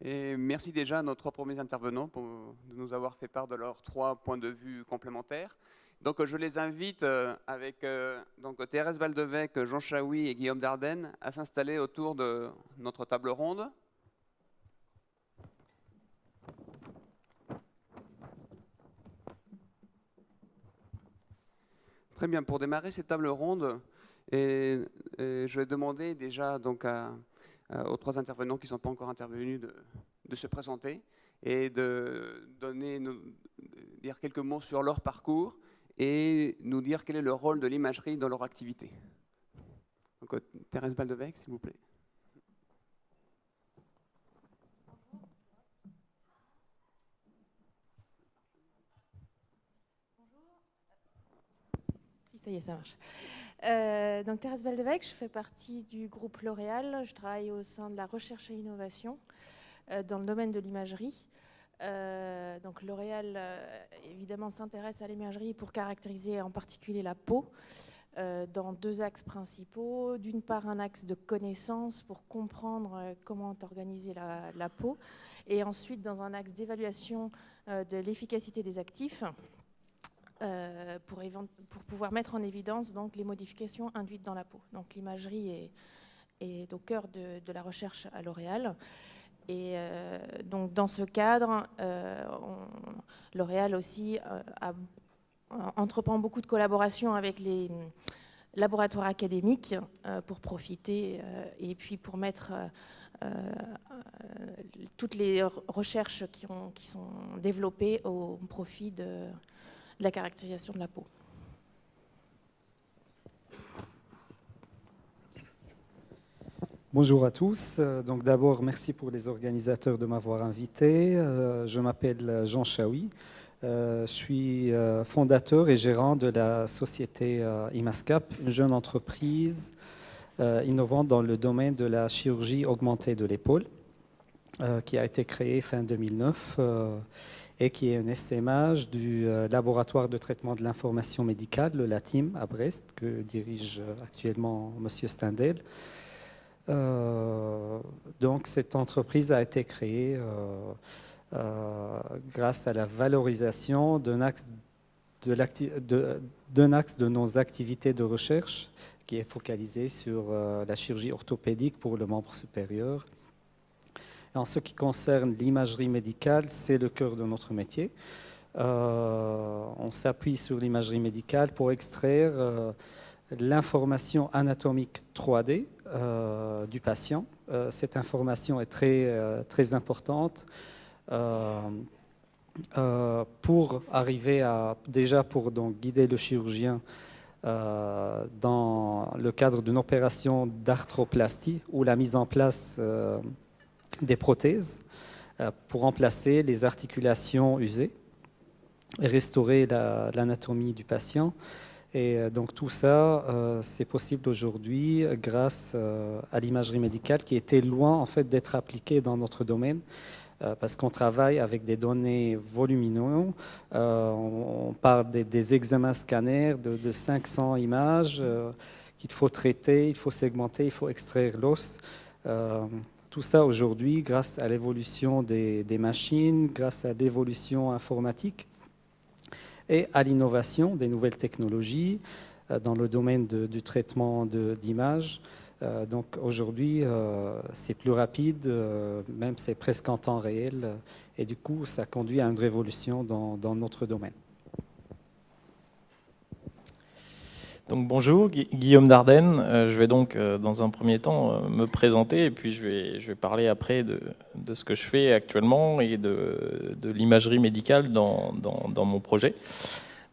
Et merci déjà à nos trois premiers intervenants de nous avoir fait part de leurs trois points de vue complémentaires. Donc je les invite avec donc Thérèse Baldevec, Jean Chaoui et Guillaume Dardenne à s'installer autour de notre table ronde. Très bien, pour démarrer cette table ronde, je vais demander déjà donc aux trois intervenants qui ne sont pas encore intervenus de se présenter et de dire quelques mots sur leur parcours et nous dire quel est le rôle de l'imagerie dans leur activité. Donc, Thérèse Baldevec, s'il vous plaît. Si, ça y est, ça marche. Donc Thérèse Baldevec, je fais partie du groupe L'Oréal. Je travaille au sein de la recherche et innovation dans le domaine de l'imagerie. Donc L'Oréal, évidemment, s'intéresse à l'imagerie pour caractériser en particulier la peau dans deux axes principaux. D'une part, un axe de connaissance pour comprendre comment est organisée la peau, et ensuite dans un axe d'évaluation de l'efficacité des actifs pour pouvoir mettre en évidence donc, les modifications induites dans la peau. Donc l'imagerie est au cœur de la recherche à L'Oréal. Et donc dans ce cadre, L'Oréal aussi entreprend beaucoup de collaborations avec les laboratoires académiques pour profiter et puis pour mettre toutes les recherches qui sont développées au profit de la caractérisation de la peau. Bonjour à tous. Donc d'abord, merci pour les organisateurs de m'avoir invité. Je m'appelle Jean Chaoui. Je suis fondateur et gérant de la société Imascap, une jeune entreprise innovante dans le domaine de la chirurgie augmentée de l'épaule, qui a été créée fin 2009 et qui est un essaimage du laboratoire de traitement de l'information médicale, le LATIM, à Brest, que dirige actuellement M. Stendel. Donc cette entreprise a été créée grâce à la valorisation d'un axe de nos activités de recherche qui est focalisé sur la chirurgie orthopédique pour le membre supérieur. Et en ce qui concerne l'imagerie médicale, c'est le cœur de notre métier. On s'appuie sur l'imagerie médicale pour extraire l'information anatomique 3D du patient. Cette information est très importante pour arriver pour donc guider le chirurgien dans le cadre d'une opération d'arthroplastie ou la mise en place des prothèses pour remplacer les articulations usées et restaurer l'anatomie du patient. Et donc tout ça, c'est possible aujourd'hui grâce à l'imagerie médicale qui était loin en fait d'être appliquée dans notre domaine parce qu'on travaille avec des données volumineuses. On parle des examens scanners de 500 images qu'il faut traiter, il faut segmenter, il faut extraire l'os. Tout ça aujourd'hui grâce à l'évolution des machines, grâce à l'évolution informatique et à l'innovation des nouvelles technologies dans le domaine du traitement d'images. Donc aujourd'hui, c'est plus rapide, même c'est presque en temps réel, et du coup, ça conduit à une révolution dans notre domaine. Donc bonjour, Guillaume Dardenne. Je vais donc dans un premier temps me présenter et puis je vais parler après de ce que je fais actuellement et de l'imagerie médicale dans mon projet.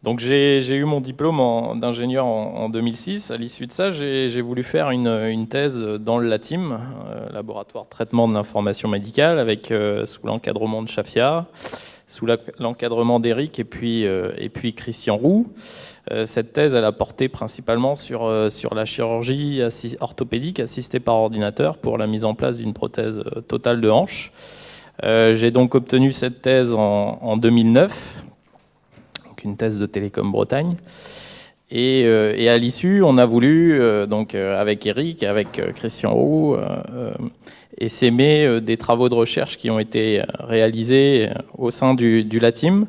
Donc j'ai eu mon diplôme d'ingénieur en 2006. À l'issue de ça, j'ai voulu faire une thèse dans le LATIM, laboratoire de traitement de l'information médicale, avec sous l'encadrement de Shafia, sous l'encadrement d'Éric et puis Christian Roux. Cette thèse, elle a porté principalement sur la chirurgie orthopédique assistée par ordinateur pour la mise en place d'une prothèse totale de hanche. J'ai donc obtenu cette thèse en 2009, donc une thèse de Télécom Bretagne. Et à l'issue, on a voulu, donc avec Eric, avec Christian Roux, essaimer des travaux de recherche qui ont été réalisés au sein du LATIM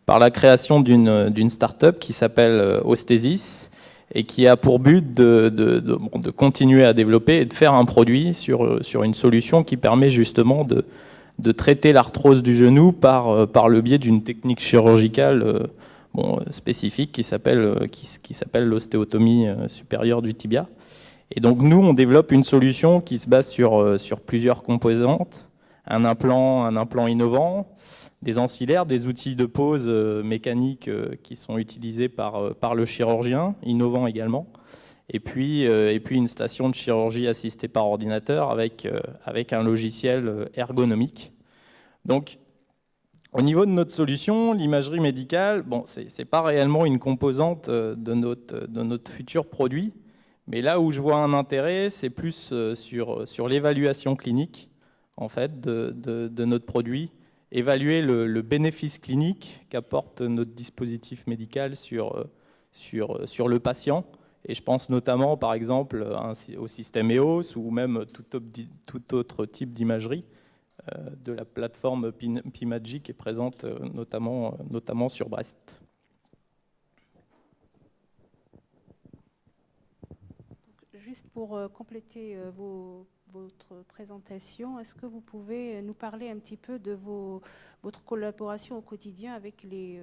par la création d'une start-up qui s'appelle Osthesis et qui a pour but de continuer à développer et de faire un produit sur une solution qui permet justement de traiter l'arthrose du genou par le biais d'une technique chirurgicale spécifique qui s'appelle l'ostéotomie supérieure du tibia. Et donc nous, on développe une solution qui se base sur plusieurs composantes, un implant innovant, des ancillaires, des outils de pose mécaniques qui sont utilisés par le chirurgien, innovant également, et puis une station de chirurgie assistée par ordinateur avec un logiciel ergonomique. Donc, au niveau de notre solution, l'imagerie médicale, ce n'est pas réellement une composante de notre futur produit, mais là où je vois un intérêt, c'est plus sur l'évaluation clinique en fait, de notre produit, évaluer le bénéfice clinique qu'apporte notre dispositif médical sur le patient. Et je pense notamment, par exemple, au système EOS ou même tout autre type d'imagerie de la plateforme PIMAGI qui est présente notamment sur Brest. Juste pour compléter votre présentation, est-ce que vous pouvez nous parler un petit peu de votre collaboration au quotidien avec les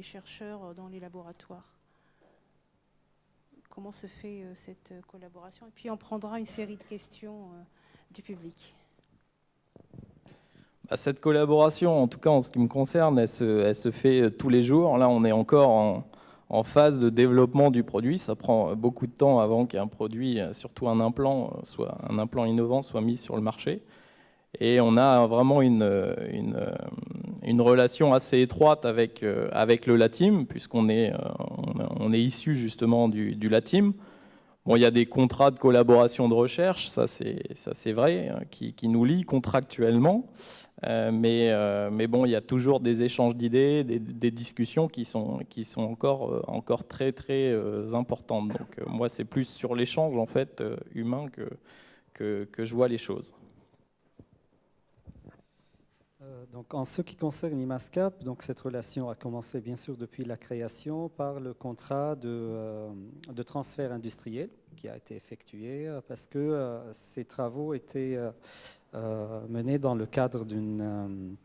chercheurs dans les laboratoires? Comment se fait cette collaboration? Et puis on prendra une série de questions du public. Cette collaboration, en tout cas en ce qui me concerne, elle se fait tous les jours. Là, on est encore en phase de développement du produit. Ça prend beaucoup de temps avant qu'un produit, surtout un implant innovant, soit mis sur le marché. Et on a vraiment une relation assez étroite avec le LATIM, puisqu'on est issu justement du LATIM. Bon, il y a des contrats de collaboration de recherche, ça c'est vrai, qui nous lient contractuellement. Mais bon, il y a toujours des échanges d'idées, des discussions qui sont encore très très importantes. Donc moi, c'est plus sur l'échange en fait humain que je vois les choses. Donc, en ce qui concerne l'IMASCAP, donc cette relation a commencé bien sûr depuis la création par le contrat de transfert industriel qui a été effectué parce que ces travaux étaient menés dans le cadre d'une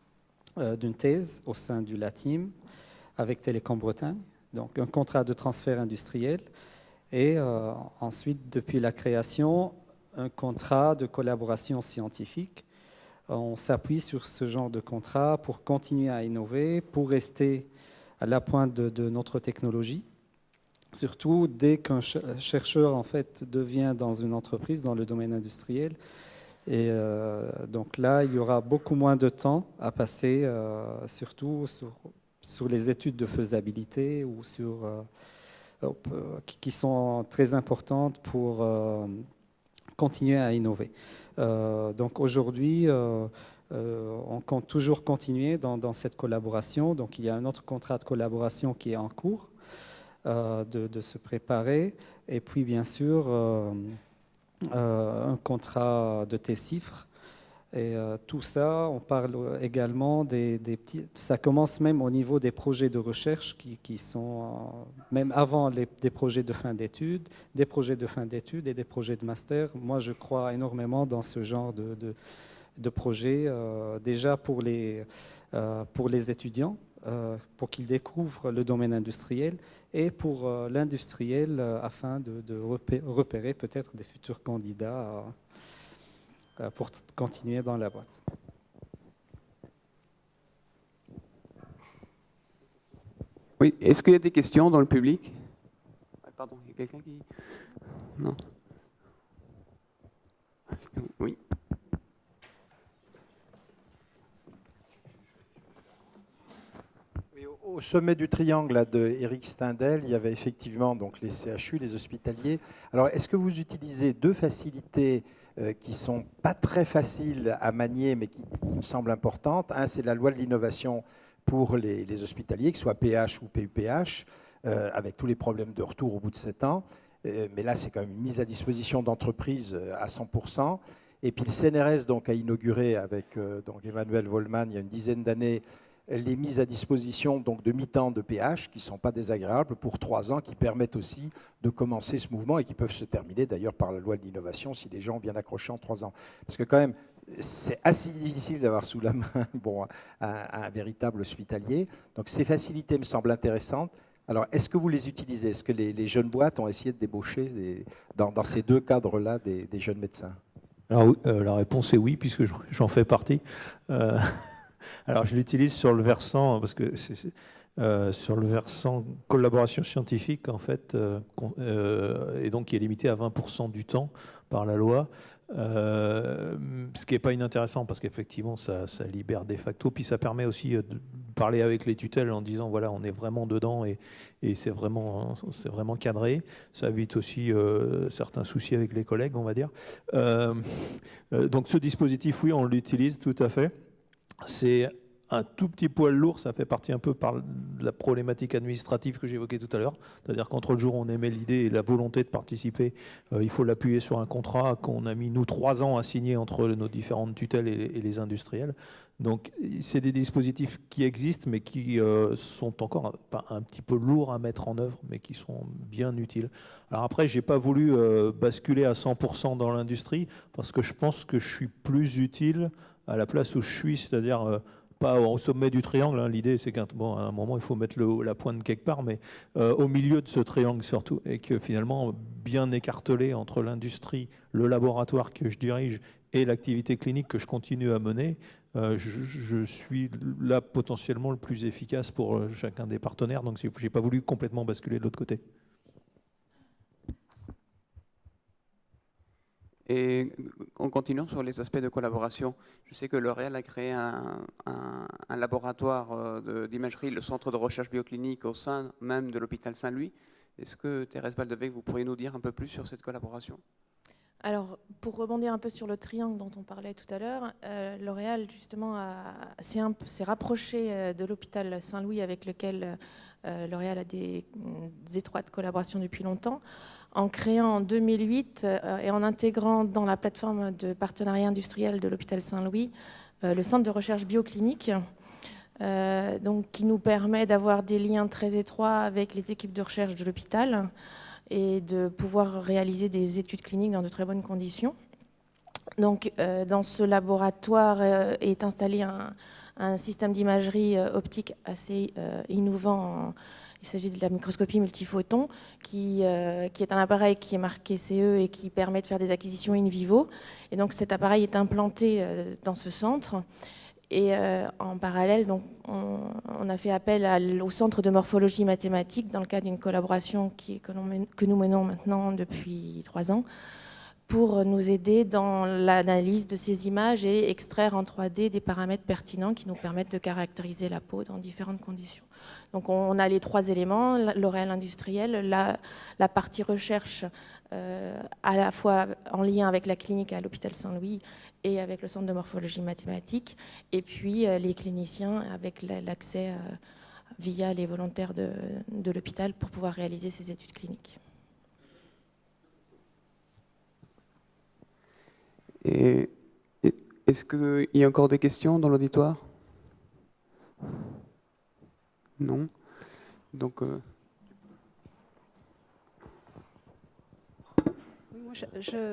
thèse au sein du LATIM avec Télécom Bretagne, donc un contrat de transfert industriel et ensuite depuis la création un contrat de collaboration scientifique. On s'appuie sur ce genre de contrat pour continuer à innover, pour rester à la pointe de notre technologie. Surtout dès qu'un chercheur en fait devient dans une entreprise dans le domaine industriel. Et donc là, il y aura beaucoup moins de temps à passer, surtout sur les études de faisabilité ou qui sont très importantes pour continuer à innover. Donc aujourd'hui, on compte toujours continuer dans cette collaboration. Donc il y a un autre contrat de collaboration qui est en cours de se préparer. Et puis bien sûr, un contrat de TESIFR. Et tout ça, on parle également des petits... Ça commence même au niveau des projets de recherche qui sont, même avant des projets de fin d'études, des projets de fin d'études et des projets de master. Moi, je crois énormément dans ce genre de projets, déjà pour les étudiants, pour qu'ils découvrent le domaine industriel et pour l'industriel afin de repérer peut-être des futurs candidats pour continuer dans la boîte. Oui, est-ce qu'il y a des questions dans le public? Pardon, il y a quelqu'un qui... Non. Oui. Au sommet du triangle là, de Eric Stindel, il y avait effectivement donc, les CHU, les hospitaliers. Alors, est-ce que vous utilisez deux facilités qui ne sont pas très faciles à manier, mais qui me semblent importantes? Un, c'est la loi de l'innovation pour les hospitaliers, que ce soit PH ou PUPH. avec tous les problèmes de retour au bout de 7 ans. Mais là, c'est quand même une mise à disposition d'entreprises à 100%. Et puis le CNRS donc, a inauguré avec donc Emmanuel Vollmann il y a une dizaine d'années les mises à disposition donc, de mi-temps de PH qui ne sont pas désagréables pour 3 ans, qui permettent aussi de commencer ce mouvement et qui peuvent se terminer d'ailleurs par la loi de l'innovation si les gens ont bien accroché en 3 ans. Parce que quand même, c'est assez difficile d'avoir sous la main bon, un véritable hospitalier. Donc ces facilités me semblent intéressantes. Alors, est-ce que vous les utilisez? Est-ce que les jeunes boîtes ont essayé de débaucher dans ces deux cadres-là des jeunes médecins? Alors, la réponse est oui, puisque j'en fais partie. Alors, je l'utilise sur le versant, parce que sur le versant collaboration scientifique, en fait, et donc qui est limité à 20% du temps par la loi. Ce qui n'est pas inintéressant parce qu'effectivement ça libère de facto, puis ça permet aussi de parler avec les tutelles en disant voilà on est vraiment dedans et c'est vraiment cadré. Ça évite aussi certains soucis avec les collègues, on va dire. Donc ce dispositif, oui, on l'utilise tout à fait. C'est un tout petit poil lourd, ça fait partie un peu par la problématique administrative que j'évoquais tout à l'heure. C'est-à-dire qu'entre le jour où on émet l'idée et la volonté de participer, il faut l'appuyer sur un contrat qu'on a mis, nous, 3 ans à signer entre nos différentes tutelles et les industriels. Donc, c'est des dispositifs qui existent, mais qui sont encore un petit peu lourds à mettre en œuvre, mais qui sont bien utiles. Alors après, je n'ai pas voulu basculer à 100% dans l'industrie, parce que je pense que je suis plus utile à la place où je suis, c'est-à-dire pas au sommet du triangle, hein. L'idée c'est qu'à un moment il faut mettre la pointe quelque part, mais au milieu de ce triangle surtout, et que finalement bien écartelé entre l'industrie, le laboratoire que je dirige et l'activité clinique que je continue à mener, je suis là potentiellement le plus efficace pour chacun des partenaires, donc je n'ai pas voulu complètement basculer de l'autre côté. Et en continuant sur les aspects de collaboration, je sais que L'Oréal a créé un laboratoire d'imagerie, le centre de recherche bioclinique au sein même de l'hôpital Saint-Louis. Est-ce que Thérèse Baldeweg, vous pourriez nous dire un peu plus sur cette collaboration? Alors, pour rebondir un peu sur le triangle dont on parlait tout à l'heure, L'Oréal, justement, s'est rapproché de l'hôpital Saint-Louis avec lequel L'Oréal a des étroites collaborations depuis longtemps, en créant en 2008 et en intégrant dans la plateforme de partenariat industriel de l'hôpital Saint-Louis le centre de recherche bioclinique, donc, qui nous permet d'avoir des liens très étroits avec les équipes de recherche de l'hôpital et de pouvoir réaliser des études cliniques dans de très bonnes conditions. Donc, dans ce laboratoire est installé un système d'imagerie optique assez innovant. Il s'agit de la microscopie multiphoton, qui est un appareil qui est marqué CE et qui permet de faire des acquisitions in vivo. Et donc, cet appareil est implanté dans ce centre. Et en parallèle, donc, on a fait appel au Centre de morphologie mathématique dans le cadre d'une collaboration que nous menons maintenant depuis 3 ans pour nous aider dans l'analyse de ces images et extraire en 3D des paramètres pertinents qui nous permettent de caractériser la peau dans différentes conditions. Donc on a les 3 éléments, L'Oréal industriel, la partie recherche à la fois en lien avec la clinique à l'hôpital Saint-Louis et avec le centre de morphologie mathématique, et puis les cliniciens avec l'accès via les volontaires de l'hôpital pour pouvoir réaliser ces études cliniques. Et est-ce qu'il y a encore des questions dans l'auditoire? Non. Donc, oui, moi,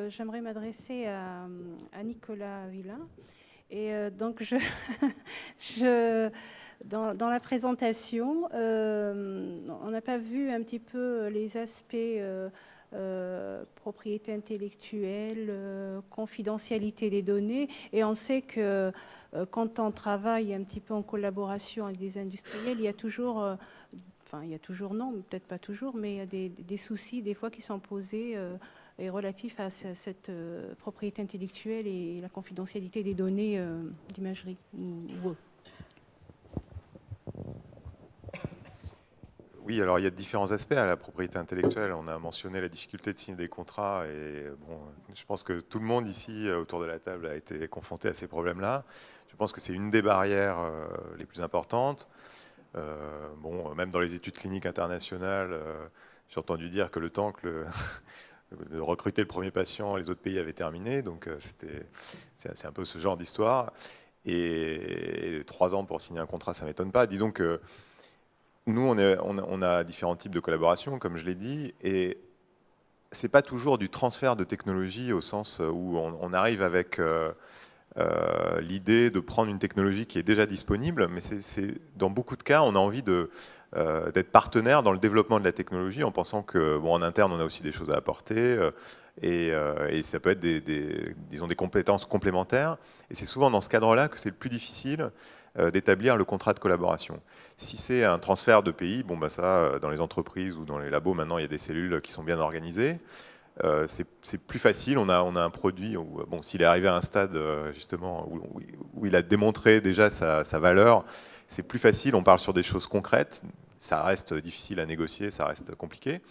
j'aimerais m'adresser à Nicolas Villain. Et donc, dans la présentation, on n'a pas vu un petit peu les aspects propriété intellectuelle, confidentialité des données, et on sait que quand on travaille un petit peu en collaboration avec des industriels, il y a toujours, enfin il y a toujours non, peut-être pas toujours, mais il y a des soucis des fois qui sont posés et relatifs à cette propriété intellectuelle et la confidentialité des données d'imagerie. Oui, alors il y a différents aspects à la propriété intellectuelle. On a mentionné la difficulté de signer des contrats et bon, je pense que tout le monde ici autour de la table a été confronté à ces problèmes-là. Je pense que c'est une des barrières les plus importantes. Même dans les études cliniques internationales, j'ai entendu dire que le temps que de recruter le premier patient, les autres pays avaient terminé. Donc c'est un peu ce genre d'histoire. Et 3 ans pour signer un contrat, ça ne m'étonne pas. Disons que nous, on a différents types de collaborations, comme je l'ai dit, et ce n'est pas toujours du transfert de technologie au sens où on arrive avec l'idée de prendre une technologie qui est déjà disponible, mais dans beaucoup de cas, on a envie d'être partenaire dans le développement de la technologie en pensant que, en interne, on a aussi des choses à apporter et ça peut être disons, des compétences complémentaires. Et c'est souvent dans ce cadre-là que c'est le plus difficile d'établir le contrat de collaboration. Si c'est un transfert de pays, ça, dans les entreprises ou dans les labos, maintenant, il y a des cellules qui sont bien organisées. C'est plus facile, on a un produit, s'il est arrivé à un stade justement où il a démontré déjà sa valeur, c'est plus facile, on parle sur des choses concrètes, ça reste difficile à négocier, ça reste compliqué,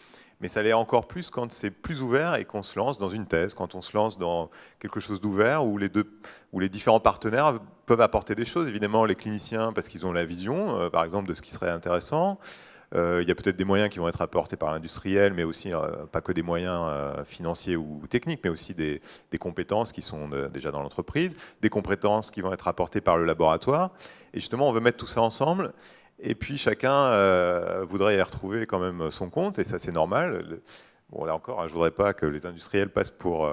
mais ça l'est encore plus quand c'est plus ouvert et qu'on se lance dans une thèse, quand on se lance dans quelque chose d'ouvert où les différents partenaires peuvent apporter des choses, évidemment les cliniciens parce qu'ils ont la vision, par exemple, de ce qui serait intéressant. Il y a peut-être des moyens qui vont être apportés par l'industriel, mais aussi pas que des moyens financiers ou techniques, mais aussi des compétences qui sont déjà dans l'entreprise, des compétences qui vont être apportées par le laboratoire. Et justement, on veut mettre tout ça ensemble. Et puis chacun voudrait y retrouver quand même son compte, et ça c'est normal. Là encore, je ne voudrais pas que les industriels passent pour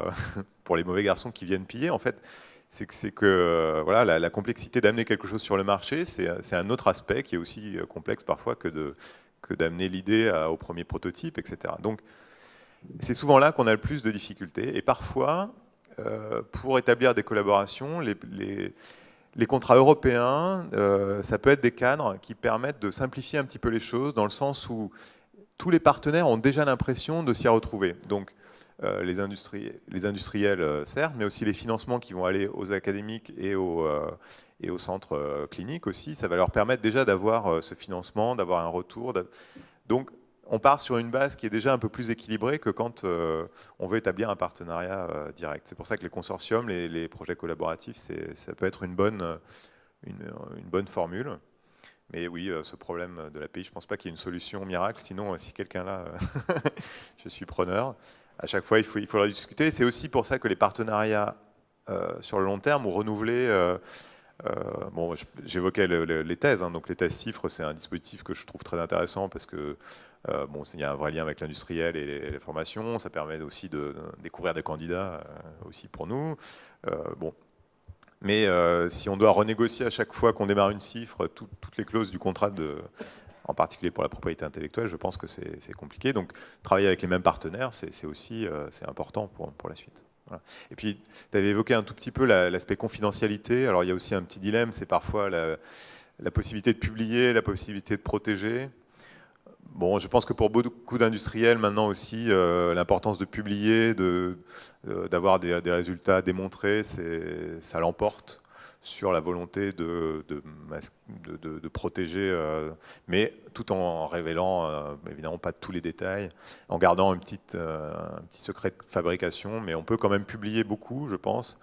les mauvais garçons qui viennent piller. En fait, c'est que voilà, la complexité d'amener quelque chose sur le marché, c'est un autre aspect qui est aussi complexe parfois que d'amener l'idée au premier prototype, etc. Donc, c'est souvent là qu'on a le plus de difficultés. Et parfois, pour établir des collaborations, les contrats européens, ça peut être des cadres qui permettent de simplifier un petit peu les choses, dans le sens où tous les partenaires ont déjà l'impression de s'y retrouver. Donc, les industriels, certes, mais aussi les financements qui vont aller aux académiques et aux centres cliniques aussi, ça va leur permettre déjà d'avoir ce financement, d'avoir un retour. Donc, on part sur une base qui est déjà un peu plus équilibrée que quand on veut établir un partenariat direct. C'est pour ça que les consortiums, les projets collaboratifs, ça peut être une bonne formule. Mais oui, ce problème de l'API, je ne pense pas qu'il y ait une solution miracle. Sinon, si quelqu'un là, je suis preneur. À chaque fois, il faudra discuter. C'est aussi pour ça que les partenariats sur le long terme ou renouvelés. J'évoquais les thèses. Donc les thèses CIFRE, c'est un dispositif que je trouve très intéressant parce que il y a un vrai lien avec l'industriel et les formations. Ça permet aussi de découvrir des candidats aussi pour nous. Mais si on doit renégocier à chaque fois qu'on démarre une CIFRE toutes les clauses du contrat, en particulier pour la propriété intellectuelle, je pense que c'est compliqué. Donc travailler avec les mêmes partenaires, c'est aussi important pour la suite. Voilà. Et puis, tu avais évoqué un tout petit peu l'aspect confidentialité. Alors il y a aussi un petit dilemme, c'est parfois la possibilité de publier, la possibilité de protéger. Je pense que pour beaucoup d'industriels, maintenant aussi, l'importance de publier, d'avoir des résultats démontrés, ça l'emporte sur la volonté de protéger, mais tout en révélant évidemment pas tous les détails, en gardant un petit secret de fabrication, mais on peut quand même publier beaucoup, je pense.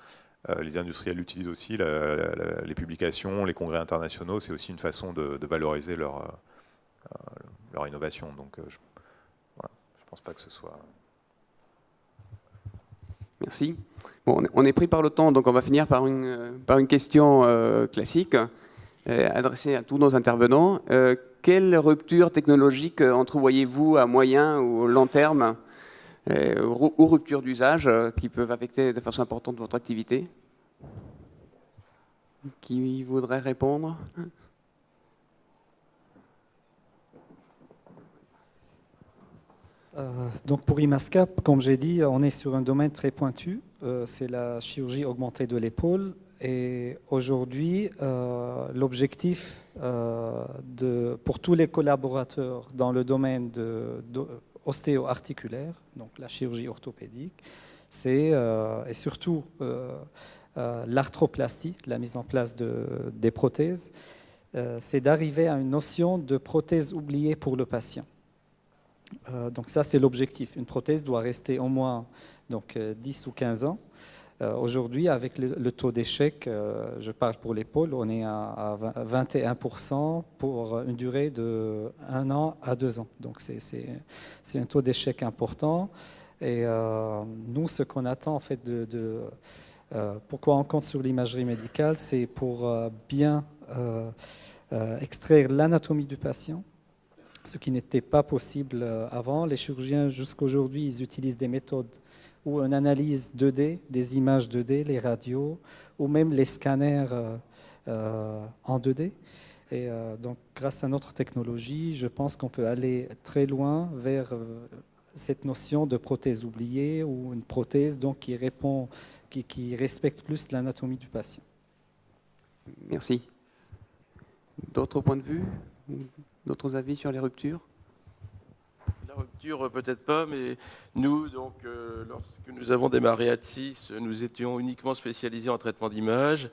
Les industriels l'utilisent aussi, les publications, les congrès internationaux, c'est aussi une façon de valoriser leur innovation. Donc je pense pas que ce soit... Merci. On est pris par le temps, donc on va finir par une question classique adressée à tous nos intervenants. Quelle rupture technologique entrevoyez-vous à moyen ou long terme ou rupture d'usage qui peuvent affecter de façon importante votre activité? Qui voudrait répondre? Donc pour Imascap, comme j'ai dit, on est sur un domaine très pointu, c'est la chirurgie augmentée de l'épaule. Et aujourd'hui, l'objectif pour tous les collaborateurs dans le domaine ostéo-articulaire, donc la chirurgie orthopédique, c'est et surtout l'arthroplastie, la mise en place des prothèses, c'est d'arriver à une notion de prothèse oubliée pour le patient. Donc ça, c'est l'objectif. Une prothèse doit rester au moins 10 ou 15 ans Aujourd'hui, avec le taux d'échec, je parle pour les pôles, on est à 21% pour une durée de 1 an à 2 ans. Donc c'est un taux d'échec important. Et nous, ce qu'on attend en fait pourquoi on compte sur l'imagerie médicale, c'est pour bien extraire l'anatomie du patient, ce qui n'était pas possible avant. Les chirurgiens, jusqu'à aujourd'hui, ils utilisent des méthodes ou une analyse 2D, des images 2D, les radios, ou même les scanners en 2D. Et donc, grâce à notre technologie, je pense qu'on peut aller très loin vers cette notion de prothèse oubliée ou une prothèse donc, qui répond, qui respecte plus l'anatomie du patient. Merci. D'autres points de vue? D'autres avis sur les ruptures? La rupture, peut-être pas, mais nous, donc, lorsque nous avons démarré ATSIS, nous étions uniquement spécialisés en traitement d'image.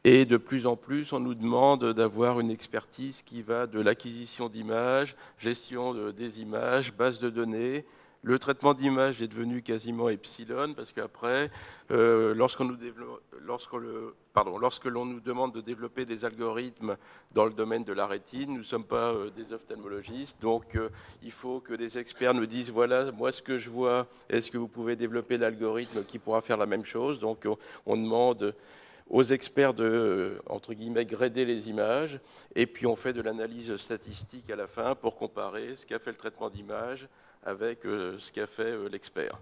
Et de plus en plus, on nous demande d'avoir une expertise qui va de l'acquisition d'images, gestion des images, base de données. Le traitement d'image est devenu quasiment epsilon parce qu'après, lorsque l'on nous demande de développer des algorithmes dans le domaine de la rétine, nous ne sommes pas des ophtalmologistes. Donc, il faut que des experts nous disent, voilà, moi ce que je vois, est-ce que vous pouvez développer l'algorithme qui pourra faire la même chose? Donc, on demande aux experts de, entre guillemets, grader les images. Et puis, on fait de l'analyse statistique à la fin pour comparer ce qu'a fait le traitement d'image avec ce qu'a fait l'expert.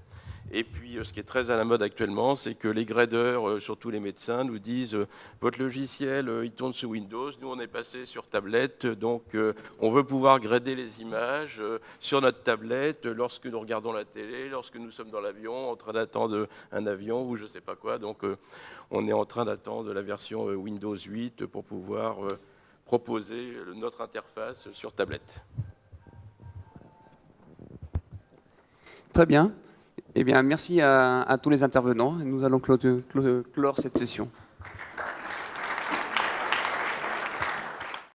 Et puis, ce qui est très à la mode actuellement, c'est que les gradeurs, surtout les médecins, nous disent votre logiciel, il tourne sous Windows, nous on est passé sur tablette, donc on veut pouvoir grader les images sur notre tablette lorsque nous regardons la télé, lorsque nous sommes dans l'avion, en train d'attendre un avion ou je ne sais pas quoi. Donc, on est en train d'attendre la version Windows 8 pour pouvoir proposer notre interface sur tablette. Très bien. Eh bien, merci à tous les intervenants. Nous allons clore cette session.